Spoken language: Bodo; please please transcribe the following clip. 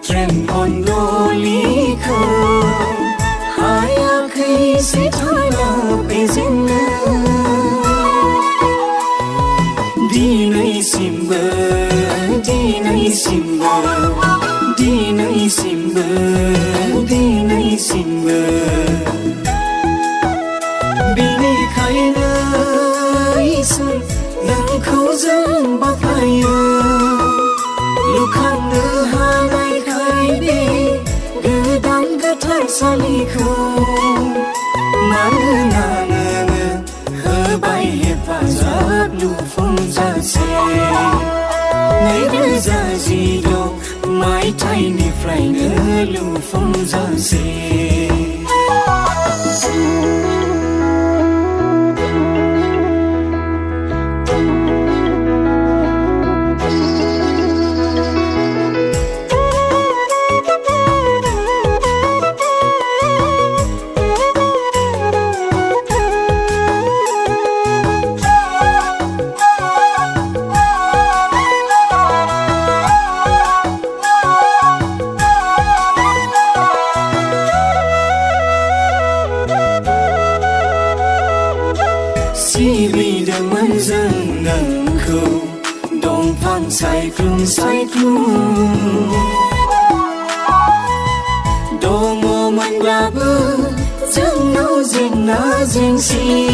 Trend on loli ko Haya kai si thana bezin Dinai simba Dinai simba Dinai simba Dinai simba Bini khaina isu Nang khuzang bakaya Lukhan hanai khaide Gedang gathar saliko Mana Hebai hepa zab lu phong za se Ngay đưa ra gì đâu Mai thay ni fly nữa lu phong za se Siri đang mân dâng nâng khâu Đông phang sai klung Đô mô mạnh là bơ Chẳng nấu dành na dành si